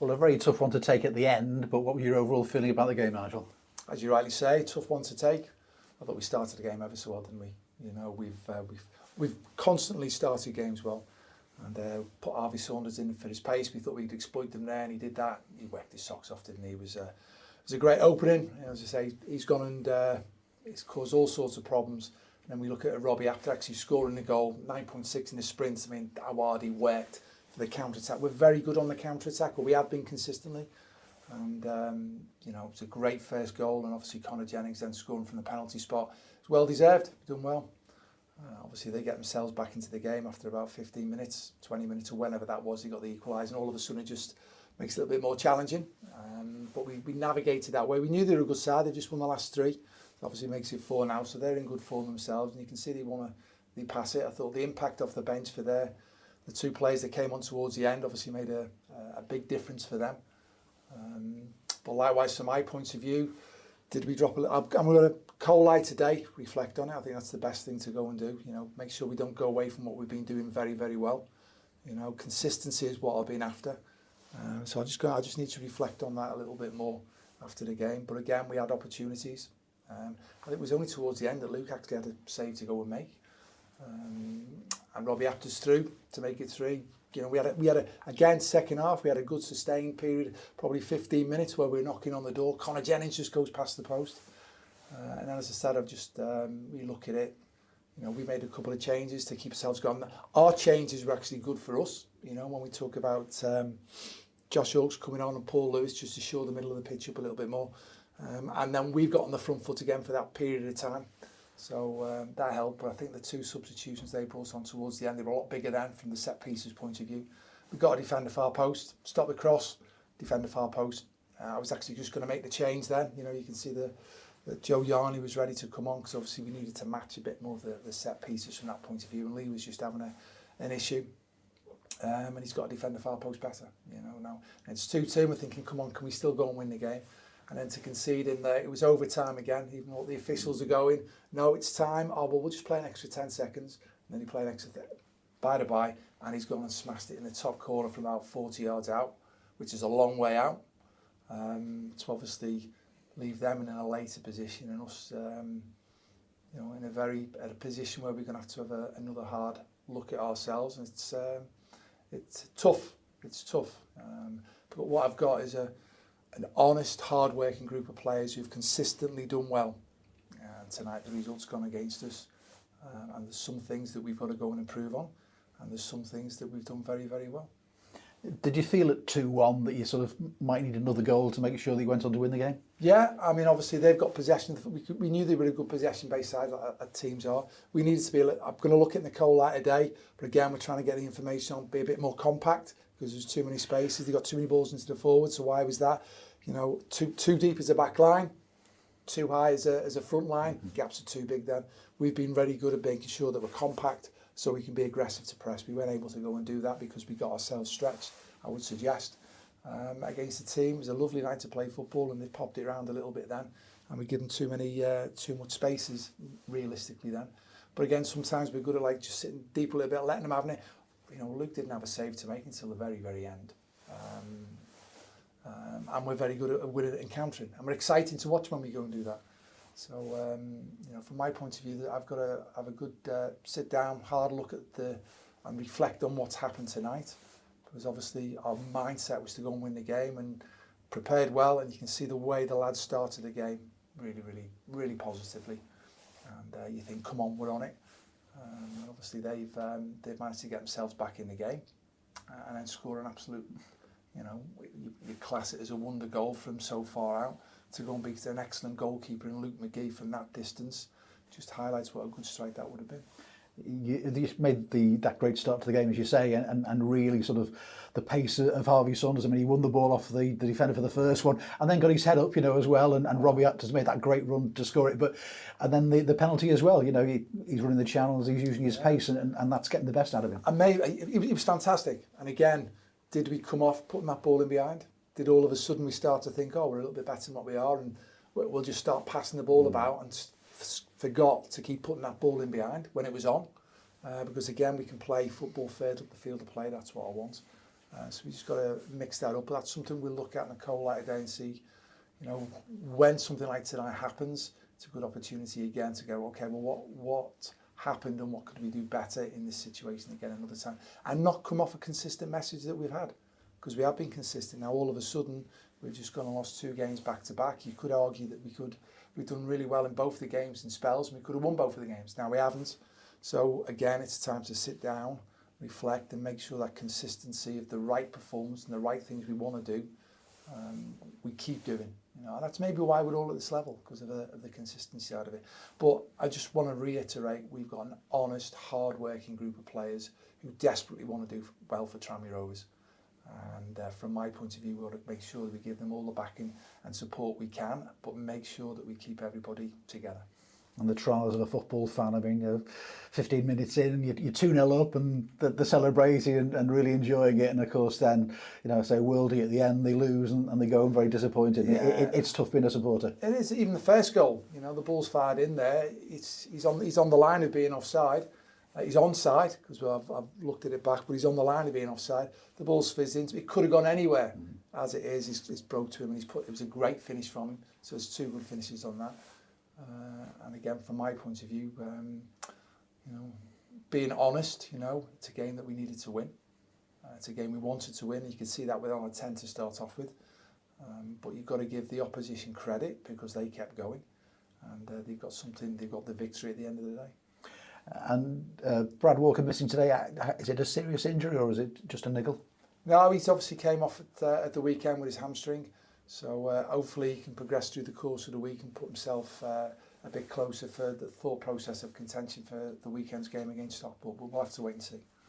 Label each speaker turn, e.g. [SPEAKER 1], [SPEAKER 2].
[SPEAKER 1] Well, a very tough one to take at the end, but what were your overall feeling about the game, Nigel?
[SPEAKER 2] As you rightly say, tough one to take. I thought we started the game ever so well, didn't we? You know, we've constantly started games well, and put 𝗬𝗢𝗧𝗔𝗬 in for his pace. We thought we'd exploit them there, and he did that. He whacked his socks off, didn't he? It was a great opening. As I say, he's gone and it's caused all sorts of problems. And then we look at 𝗬𝗢𝗪𝗡𝗥𝗧 actually scoring the goal, 9.6 in the sprint. I mean, 𝗬𝗦𝗪𝗧𝗔𝗬 worked for the counter-attack. We're very good on the counter-attack, or we have been consistently. And, you know, it's a great first goal, and obviously Conor Jennings then scoring from the penalty spot. It's well deserved, done well. Obviously they get themselves back into the game after about 15 minutes, 20 minutes, or whenever that was, they got the equaliser, and all of a sudden it just makes it a little bit more challenging. But we navigated that way. We knew they were a good side, they've just won the last 3. So obviously it makes it 4 now, so they're in good form themselves, and you can see they pass it. I thought the impact off the bench for the 2 players that came on towards the end obviously made a big difference for them. But likewise, from my point of view, did we drop a little? I'm going to 𝗦𝗨𝗣𝗣𝗢𝗥 today, reflect on it. I think that's the best thing to go and do. You know, make sure we don't go away from what we've been doing very, very well. You know, consistency is what I've been after. So I just need to reflect on that a little bit more after the game. But again, we had opportunities. I think it was only towards the end that Luke actually had a save to go and make. And 𝗬𝗢𝗪𝗘𝗥𝗧 to make it 3. You know, we had a again, second half, we had a good sustained period, probably 15 minutes where we were knocking on the door. Conor Jennings just goes past the post. And then, as I said, I've just re-look at it. You know, we made a couple of changes to keep ourselves going. Our changes were actually good for us. You know, when we talk about Josh Oakes coming on and Paul Lewis just to shore the middle of the pitch up a little bit more. And then we've got on the front foot again for that period of time. So that helped, but I think the 2 substitutions they brought on towards the end, they were a lot bigger then from the set pieces point of view. We've got to defend the far post, stop the cross, defend the far post. I was actually just going to make the change then. You know, you can see that Joe Yarney was ready to come on because obviously we needed to match a bit more of the set pieces from that point of view, and Lee was just having an issue. And he's got to defend the far post better, you know. Now it's 2-2, we're thinking, come on, can we still go and win the game? And then to concede in there, it was overtime again, even though the officials are going, no, it's time. Oh, well, we'll just play an extra 10 seconds. And then he played an extra, by, and he's gone and smashed it in the top corner from about 40 yards out, which is a long way out. To obviously leave them in a later position and us, you know, in a position where we're going to have another hard look at ourselves. And it's tough. It's tough. But what I've got is an honest, hard-working group of players who've consistently done well. And tonight the result's gone against us. And there's some things that we've got to go and improve on. And there's some things that we've done very, very well.
[SPEAKER 1] Did you feel at 2-1 that you sort of might need another goal to make sure that you went on to win the game?
[SPEAKER 2] Yeah, I mean, obviously they've got possession. We knew they were a good possession-based side, like teams are. We needed to be, I'm going to look at the 𝗦𝗨𝗣𝗣𝗢𝗥 today, but again, we're trying to get the information on, be a bit more compact, because there's too many spaces. They got too many balls into the forward, so why was that? You know, too deep as a back line, too high as a front line. Gaps are too big then. We've been very good at making sure that we're compact so we can be aggressive to press. We weren't able to go and do that because we got ourselves stretched, I would suggest. Against the team, it was a lovely night to play football, and they popped it around a little bit then, and we give them too much spaces realistically then. But again, sometimes we're good at like just sitting deep a little bit, letting them have it. You know, Luke didn't have a save to make until the very, very end. And we're very good at winning and encountering, and we're exciting to watch when we go and do that. So, you know, from my point of view, I've got to have a good sit down, hard look at and reflect on what's happened tonight, because obviously our mindset was to go and win the game, and prepared well, and you can see the way the lads started the game really, really, really positively, and you think, come on, we're on it. And obviously they've managed to get themselves back in the game, and then score an absolute, you know, you class it as a wonder goal from so far out, to go and beat an excellent goalkeeper in Luke McGee from that distance. Just highlights what a good strike that would have been.
[SPEAKER 1] You made that great start to the game, as you say, and really sort of the pace of 𝗬𝗪𝗧𝗔𝗬. I mean, he won the ball off the defender for the first one, and then got his head up, you know, as well. And 𝗬𝗪𝗪𝗘𝗥𝗧 made that great run to score it. And then the penalty as well. You know, he's running the channels, he's using his pace, and that's getting the best out of him.
[SPEAKER 2] And maybe he was fantastic. And again, did we come off putting that ball in behind? Did all of a sudden we start to think, oh, we're a little bit better than what we are, and we'll just start passing the ball about, and forgot to keep putting that ball in behind when it was on, because again, we can play football further up the field of play. That's what I want. So we just got to mix that up. But that's something we'll look at in a cold light day and see, you know, when something like tonight happens, it's a good opportunity again to go, okay, well, what happened and what could we do better in this situation again another time, and not come off a consistent message that we've had, because we have been consistent. Now all of a sudden we've just gone and lost 2 games back to back. You could argue that we've done really well in both the games in spells, and we could have won both of the games. Now we haven't. So again, it's time to sit down, reflect, and make sure that consistency of the right performance and the right things we want to do, we keep doing. You know, and that's maybe why we're all at this level, because of the consistency out of it. But I just want to reiterate, we've got an honest, hard-working group of players who desperately want to do well for Tranmere Rovers. And from my point of view, we want to make sure that we give them all the backing and support we can, but make sure that we keep everybody together.
[SPEAKER 1] And the trials of a football fan, I mean, 15 minutes in, you're 2-0 up, and they're celebrating and really enjoying it. And of course, then, you know, say Worldy at the end, they lose and they go home very disappointed. Yeah. It's tough being a supporter.
[SPEAKER 2] It is. Even the first goal, you know, the ball's fired in there. He's on the line of being offside. He's onside, because I've looked at it back, but he's on the line of being offside. The ball's fizzed into it. Could have gone anywhere. As it is, it's broke to him, and it was a great finish from him. So there's 2 good finishes on that. And again, from my point of view, you know, being honest, you know, it's a game that we needed to win. It's a game we wanted to win. You can see that with on a 10 to start off with. But you've got to give the opposition credit, because they kept going, and they've got the victory at the end of the day.
[SPEAKER 1] And Brad Walker missing today. Is it a serious injury or is it just a niggle?
[SPEAKER 2] No, he's obviously came off at the weekend with his hamstring. So hopefully he can progress through the course of the week and put himself a bit closer for the thought process of contention for the weekend's game against Stockport. But we'll have to wait and see.